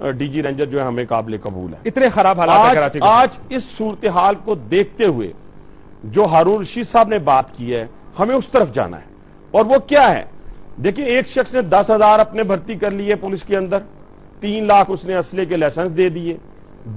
D G ranger جو ہے ہمیں قابل قبول ہے. اتنے خراب حالات ہیں کراچی کے. آج اس صورتحال کو دیکھتے ہوئے جو ہارون رشید صاحب نے بات کی ہے ہمیں اس طرف جانا ہے. اور وہ کیا ہے؟ دیکھیں ایک شخص نے 10,000 اپنے بھرتی کر لیے پولیس کے اندر, 3 لاکھ اس نے اسلحے کے لائسنس دے دیے.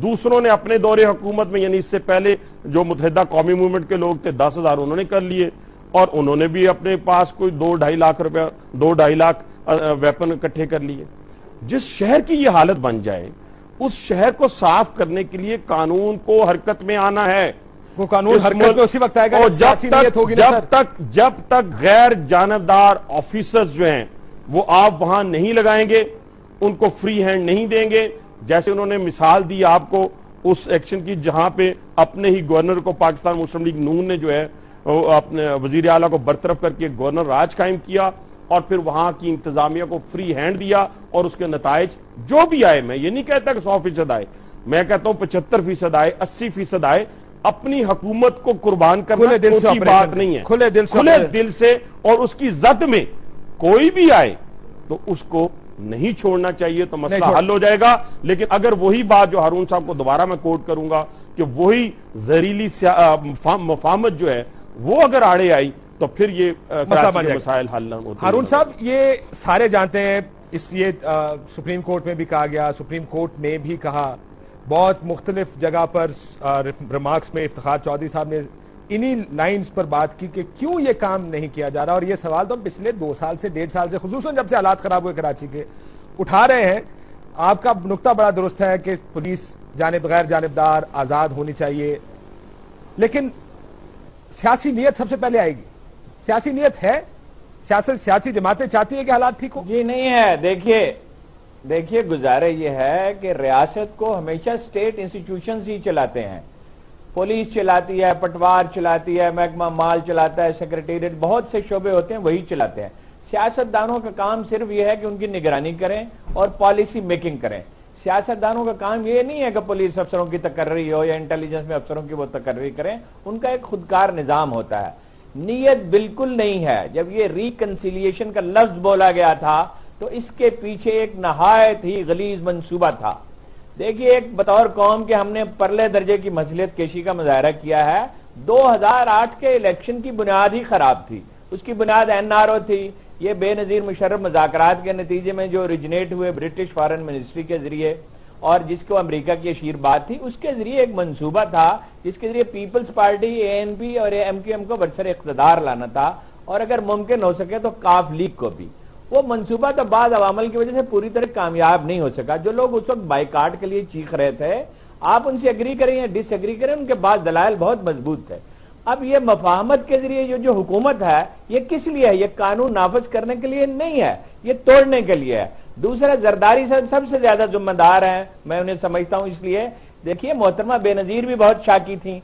دوسروں نے اپنے دور حکومت میں یعنی اس سے پہلے جو متحدہ قومی موومنٹ کے لوگ تھے 10,000 انہوں نے کر لیے, اور انہوں نے بھی اپنے پاس کوئی 2-2.5 لاکھ روپے 2-2.5 لاکھ ویپن اکٹھے کر لیے. جس شہر کی یہ حالت بن جائے اس شہر کو صاف کرنے کے لیے قانون کو حرکت میں آنا ہے. وہ قانون حرکت میں اسی وقت آئے گا جب تک غیر جانبدار آفیسرز جو ہیں وہ آپ وہاں نہیں لگائیں گے, ان کو فری ہینڈ نہیں دیں گے. جیسے انہوں نے مثال دی آپ کو اس ایکشن کی جہاں پہ اپنے ہی گورنر کو پاکستان مسلم لیگ نون نے جو ہے اپنے وزیر اعلیٰ کو برطرف کر کے گورنر راج قائم کیا اور پھر وہاں کی انتظامیہ کو فری ہینڈ دیا, اور اس کے نتائج جو بھی آئے, میں یہ نہیں کہتا کہ 100% آئے, میں کہتا ہوں 75% آئے, 80% آئے, اپنی حکومت کو قربان کرنا چھوٹی بات نہیں ہے. کھلے دل سے اور اس کی زد میں کوئی بھی آئے تو اس کو نہیں چھوڑنا چاہیے, تو مسئلہ حل ہو جائے گا. لیکن اگر وہی بات جو ہارون صاحب کو دوبارہ میں کوٹ کروں گا کہ وہی زہریلی مفاہمت جو ہے وہ اگر آڑے آئی تو پھر یہ مسائل حل نہ ہوتے. ہارون صاحب یہ سارے جانتے ہیں, یہ سپریم کورٹ میں بھی کہا گیا, سپریم کورٹ نے بھی کہا, بہت مختلف جگہ پر ریمارکس میں افتخار چودھری صاحب نے انہی لائنز پر بات کی کہ کیوں یہ کام نہیں کیا جا رہا. اور یہ سوال تو پچھلے 2 سال سے 1.5 سال سے خصوصاً جب سے حالات خراب ہوئے کراچی کے اٹھا رہے ہیں. آپ کا نقطہ بڑا درست ہے کہ پولیس غیر جانبدار آزاد ہونی چاہیے, لیکن سیاسی نیت سب سے پہلے آئے گی. سیاسی نیت ہے, سیاسی جماعتیں چاہتی ہیں کہ حالات ٹھیک ہو. جی نہیں ہے. دیکھیے گزارے یہ ہے کہ ریاست کو ہمیشہ اسٹیٹ انسٹیٹیوشنز ہی چلاتے ہیں. پولیس چلاتی ہے, پٹوار چلاتی ہے, محکمہ مال چلاتا ہے, سیکریٹریٹ, بہت سے شعبے ہوتے ہیں وہی چلاتے ہیں. سیاستدانوں کا کام صرف یہ ہے کہ ان کی نگرانی کریں اور پالیسی میکنگ کریں. سیاستدانوں کا کام یہ نہیں ہے کہ پولیس افسروں کی تقرری ہو یا انٹیلیجنس میں افسروں کی وہ تقرری کریں. ان کا ایک خودکار نظام ہوتا ہے. نیت بالکل نہیں ہے. جب یہ ریکنسیلیشن کا لفظ بولا گیا تھا تو اس کے پیچھے ایک نہایت ہی غلیظ منصوبہ تھا. دیکھیے ایک بطور قوم کے ہم نے پرلے درجے کی مصلحت کشی کا مظاہرہ کیا ہے. 2008 کے الیکشن کی بنیاد ہی خراب تھی. اس کی بنیاد NRO تھی. یہ بے نظیر مشرف مذاکرات کے نتیجے میں جو اوریجنیٹ ہوئے برٹش فارن منسٹری کے ذریعے اور جس کو امریکہ کی اشیر بات تھی, اس کے ذریعے ایک منصوبہ تھا جس کے ذریعے پیپلز پارٹی ANP اور MQM کو برسر اقتدار لانا تھا, اور اگر ممکن ہو سکے تو کاف لیگ کو بھی. وہ منصوبہ تو بعض عوامل کی وجہ سے پوری طرح کامیاب نہیں ہو سکا. جو لوگ اس وقت بائیکاٹ کے لیے چیخ رہے تھے, آپ ان سے ایگری کریں یا ڈس ایگری کریں, ان کے بعض دلائل بہت مضبوط تھے. اب یہ مفاہمت کے ذریعے جو حکومت ہے یہ کس لیے ہے؟ یہ قانون نافذ کرنے کے لیے نہیں ہے, یہ توڑنے کے لیے ہے. دوسرا زرداری صاحب سب سے زیادہ ذمہ دار ہیں, میں انہیں سمجھتا ہوں. اس لیے دیکھیے محترمہ بے نظیر بھی بہت شاکی تھیں,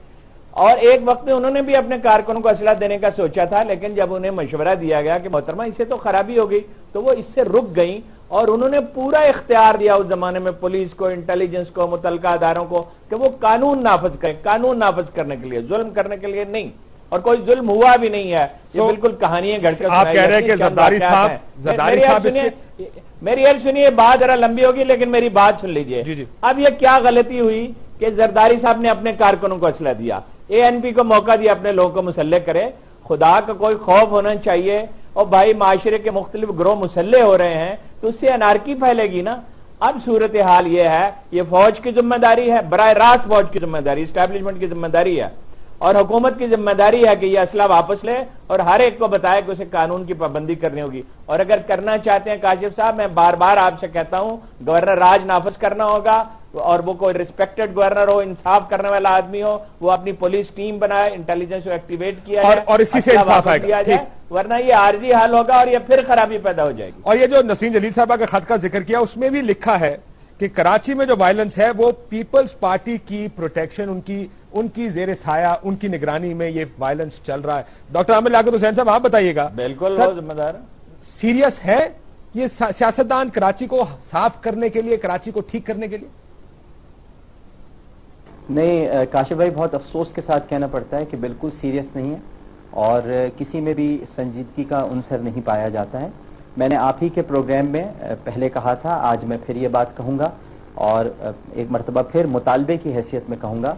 اور ایک وقت میں انہوں نے بھی اپنے کارکنوں کو اسلحہ دینے کا سوچا تھا, لیکن جب انہیں مشورہ دیا گیا کہ محترمہ اس سے تو خرابی ہو گئی, تو وہ اس سے رک گئیں, اور انہوں نے پورا اختیار دیا اس زمانے میں پولیس کو, انٹیلیجنس کو, متعلقہ اداروں کو کہ وہ قانون نافذ کریں. قانون نافذ کرنے کے لیے, ظلم کرنے کے لیے نہیں. اور کوئی ظلم ہوا بھی نہیں ہے. یہ بالکل کہانیاں گھڑ کر آپ کہہ رہے ہیں کہ زرداری صاحب میری عرض سنیے, بات ذرا لمبی ہوگی لیکن میری بات سن لیجئے. اب یہ کیا غلطی ہوئی کہ زرداری صاحب نے اپنے کارکنوں کو اسلحہ دیا, ANP کو موقع دیا اپنے لوگوں کو مسلح کرے. خدا کا کوئی خوف ہونا چاہیے. اور بھائی معاشرے کے مختلف گروہ مسلح ہو رہے ہیں تو اس سے انارکی پھیلے گی نا. اب صورتحال یہ ہے, یہ فوج کی ذمہ داری ہے, براہ راست فوج کی ذمہ داری, اسٹیبلشمنٹ کی ذمہ داری ہے, اور حکومت کی ذمہ داری ہے کہ یہ اسلحہ واپس لے اور ہر ایک کو بتائے کہ اسے قانون کی پابندی کرنی ہوگی. اور اگر کرنا چاہتے ہیں کاشف صاحب, میں بار بار آپ سے کہتا ہوں, گورنر راج نافذ کرنا ہوگا, اور وہ کوئی ریسپیکٹڈ گورنر ہو, انصاف کرنے والا آدمی ہو, وہ اپنی پولیس ٹیم بنائے, انٹیلیجنس کو ایکٹیویٹ کیا جائے, اور اسی سے انصاف آئے گا, ورنہ یہ عارضی حل ہوگا اور یہ پھر خرابی پیدا ہو جائے گی. اور یہ جو نسرین جلیل صاحبہ کے خط کا ذکر کیا, اس میں بھی لکھا ہے کہ کراچی میں جو وائلنس ہے وہ پیپلز پارٹی کی پروٹیکشن, ان کی زیر سایہ, ان کی نگرانی میں یہ وائلنس چل رہا ہے. ڈاکٹر عامر لیاقت حسین صاحب آپ بتائیے گا, بالکل وہ ذمہ دار سیریس ہے یہ سیاستدان کراچی کو صاف کرنے کے لیے, کراچی کو ٹھیک کرنے کے لیے؟ نہیں کاشف بھائی, بہت افسوس کے ساتھ کہنا پڑتا ہے کہ بالکل سیریس نہیں ہے, اور کسی میں بھی سنجیدگی کا عنصر نہیں پایا جاتا ہے. میں نے آپ ہی کے پروگرام میں پہلے کہا تھا, آج میں پھر یہ بات کہوں گا, اور ایک مرتبہ پھر مطالبے کی حیثیت میں کہوں گا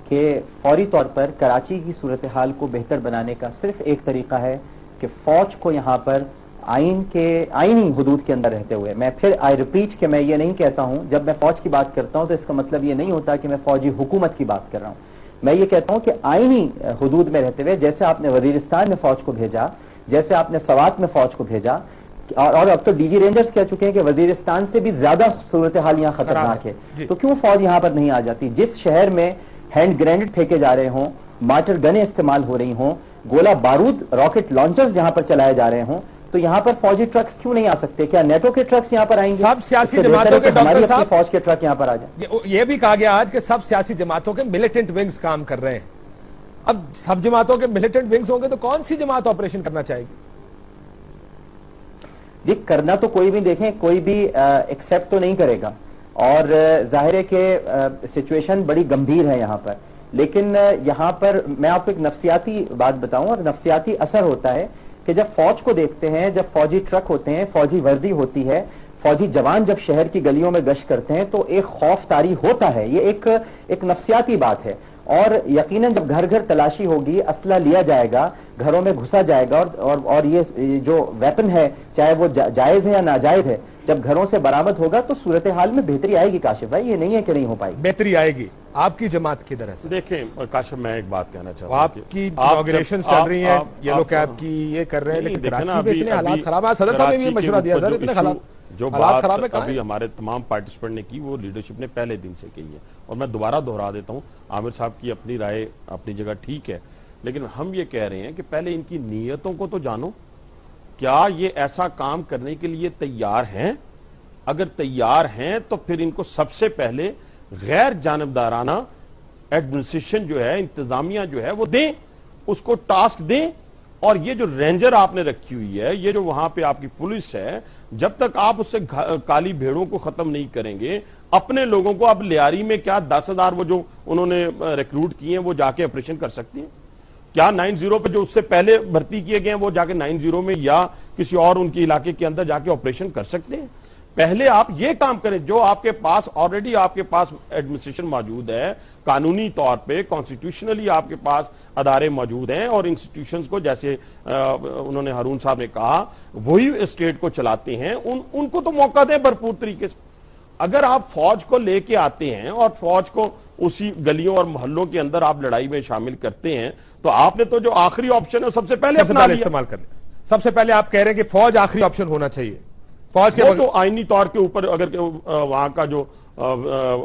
کہ فوری طور پر کراچی کی صورتحال کو بہتر بنانے کا صرف ایک طریقہ ہے کہ فوج کو یہاں پر آئینی حدود کے اندر رہتے ہوئے، میں پھر آئی ریپیٹ کہ میں یہ نہیں کہتا ہوں، جب میں فوج کی بات کرتا ہوں تو اس کا مطلب یہ نہیں ہوتا کہ میں فوجی حکومت کی بات کر رہا ہوں، میں یہ کہتا ہوں کہ آئینی حدود میں رہتے ہوئے، جیسے آپ نے وزیرستان میں فوج کو بھیجا، جیسے آپ نے سوات میں فوج کو بھیجا، اور اب تو ڈی جی رینجرز کہہ چکے ہیں کہ وزیرستان سے بھی زیادہ صورتحال یہاں خطرناک ہے، تو کیوں فوج یہاں پر نہیں آ جاتی؟ جس شہر میں ہینڈ گرینیڈ پھینکے جا رہے ہوں، مارٹر گنیں استعمال ہو رہی ہوں، گولہ بارود راکٹ لانچرز یہاں پر چلائے جا رہے ہوں، تو یہاں پر فوجی ٹرکس کیوں نہیں آ سکتے؟ کیا نیٹو کے ٹرکس یہاں پر آئیں گے؟ سب سیاسی جماعتوں کے ہماری اپنی فوج کے ٹرک یہاں پر آ جائیں۔ یہ بھی کہا گیا آج کہ سب سیاسی جماعتوں کے ملیٹنٹ ونگز کام کر رہے ہیں۔ اب سب جماعتوں کے ملیٹنٹ ونگز ہوں گے تو کون سی جماعت آپریشن کرنا چاہے گی؟ یہ کرنا تو کوئی بھی، دیکھیں کوئی بھی ایکسیپٹ تو نہیں کرے گا، اور ظاہر ہے کہ سچویشن بڑی گمبھیر ہے یہاں پر، لیکن یہاں پر میں آپ کو ایک نفسیاتی بات بتاؤں، اور نفسیاتی اثر ہوتا ہے کہ جب فوج کو دیکھتے ہیں، جب فوجی ٹرک ہوتے ہیں، فوجی وردی ہوتی ہے، فوجی جوان جب شہر کی گلیوں میں گشت کرتے ہیں تو ایک خوف طاری ہوتا ہے، یہ ایک نفسیاتی بات ہے، اور یقیناً جب گھر گھر تلاشی ہوگی، اسلحہ لیا جائے گا، گھروں میں گھسا جائے گا، اور یہ جو ویپن ہے چاہے وہ جائز ہے یا ناجائز ہے، جب گھروں سے برآمد ہوگا تو صورتحال میں بہتری آئے گی۔ کاشف بھائی یہ نہیں ہے کہ نہیں ہو پائے گی، بہتری آئے گی۔ آپ کی جماعت کی طرح سے دیکھیں کاشف، میں ایک بات کہنا چاہتا ہوں، آپ کی اناگریشنز چل رہی ہیں، یہ لوگ کیب کی یہ کر رہے ہیں، لیکن کراچی میں اتنے حالات خراب ہیں۔ صدر صاحب نے بھی یہ مشورہ دیا، سر اتنے جو حالات خراب بات ہے، ابھی ہمارے تمام پارٹیسپینٹ نے کی وہ لیڈرشپ نے پہلے دن سے کی ہے، اور میں دوبارہ دہرا دیتا ہوں، عامر صاحب کی اپنی رائے اپنی جگہ ٹھیک ہے، لیکن ہم یہ کہہ رہے ہیں کہ پہلے ان کی نیتوں کو تو جانو، کیا یہ ایسا کام کرنے کے لیے تیار ہیں؟ اگر تیار ہیں تو پھر ان کو سب سے پہلے غیر جانبدارانہ ایڈمنسٹریشن جو ہے، انتظامیہ جو ہے وہ دیں، اس کو ٹاسک دیں، اور یہ جو رینجر آپ نے رکھی ہوئی ہے، یہ جو وہاں پہ آپ کی پولیس ہے، جب تک آپ اس سے کالی بھیڑوں کو ختم نہیں کریں گے، اپنے لوگوں کو اب لیاری میں کیا 10,000 وہ جو انہوں نے ریکروٹ کیے ہیں وہ جا کے آپریشن کر سکتے ہیں؟ کیا 90 پہ جو اس سے پہلے بھرتی کیے گئے ہیں وہ جا کے 90 میں یا کسی اور ان کے علاقے کے اندر جا کے آپریشن کر سکتے ہیں؟ پہلے آپ یہ کام کریں، جو آپ کے پاس آلریڈی آپ کے پاس ایڈمنسٹریشن موجود ہے، قانونی طور پہ کانسٹیٹیوشنلی آپ کے پاس ادارے موجود ہیں، اور انسٹیٹیوشنز کو جیسے انہوں نے ہارون صاحب نے کہا وہی اسٹیٹ کو چلاتے ہیں، ان کو تو موقع دیں بھرپور طریقے سے۔ اگر آپ فوج کو لے کے آتے ہیں اور فوج کو اسی گلیوں اور محلوں کے اندر آپ لڑائی میں شامل کرتے ہیں، تو آپ نے تو جو آخری آپشن ہے سب سے پہلے اپنا لیا۔ استعمال کر لیں۔ سب سے پہلے آپ کہہ رہے ہیں کہ فوج آخری آپشن ہونا چاہیے، فوج کے وہ تو آئینی طور کے اوپر اگر وہاں کا جو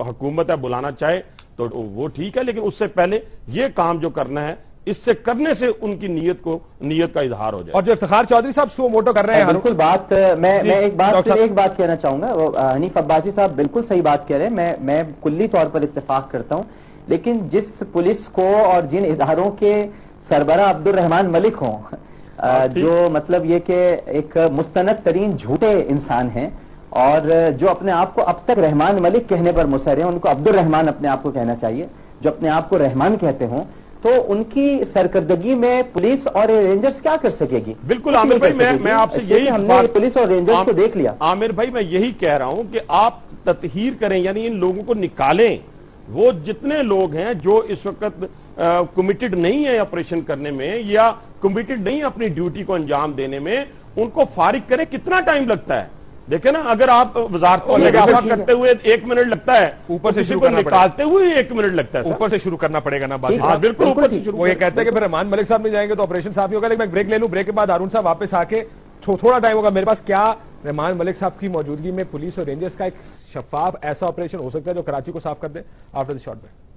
حکومت ہے بلانا چاہے تو وہ ٹھیک ہے، لیکن اس سے پہلے یہ کام جو کرنا ہے، اس سے کرنے سے ان کی نیت کا اظہار ہو جائے۔ اور جو افتخار چودھری صاحب سو موٹو کر رہے ہیں، بالکل بات میں ایک بات کہنا چاہوں گا، حنیف عباسی صاحب بالکل صحیح بات کہہ رہے ہیں، میں کلی طور پر اتفاق کرتا ہوں، لیکن جس پولیس کو اور جن اداروں کے سربراہ عبد الرحمان ملک ہوں، جو مطلب یہ کہ ایک مستند ترین جھوٹے انسان ہیں، اور جو اپنے آپ کو اب تک رحمان ملک کہنے پر مصر ہیں، ان کو عبد الرحمان اپنے آپ کو کہنا چاہیے، جو اپنے آپ کو رحمان کہتے ہوں، تو ان کی سرکردگی میں پولیس اور رینجرز کیا کر سکے گی؟ بالکل عامر بھائی، میں آپ سے یہی ہم نے پولیس اور رینجرز کو دیکھ لیا۔ عامر بھائی میں یہی کہہ رہا ہوں کہ آپ تطہیر کریں، یعنی ان لوگوں کو نکالیں، وہ جتنے لوگ ہیں جو اس وقت کمیٹڈ نہیں ہے آپریشن کرنے میں یا کمیٹڈ نہیں اپنی ڈیوٹی کو انجام دینے میں، ان کو فارغ کریں۔ کتنا ٹائم لگتا ہے؟ دیکھیں نا، اگر آپ وزارتوں میں اضافہ کرتے ہوئے 1 منٹ لگتا ہے، اوپر سے شروع کو نکالتے ہوئے 1 منٹ لگتا ہے، اوپر سے شروع کرنا پڑے گا نا باسی ہاں صاحب۔ بالکل اوپر سے شروع۔ وہ یہ کہتے ہیں کہ پھر رحمان ملک صاحب نہیں جائیں گے تو آپریشن صاحب نہیں ہوگا، لیکن میں بریک لے لوں، بریک کے بعد ہارون صاحب واپس آ کے تھوڑا ٹائم ہوگا میرے پاس، کیا رحمان ملک صاحب کی موجودگی میں پولیس اور رینجرز کا ایک شفاف ایسا آپریشن ہو سکتا ہے جو کراچی کو صاف کر دے؟ After the short break.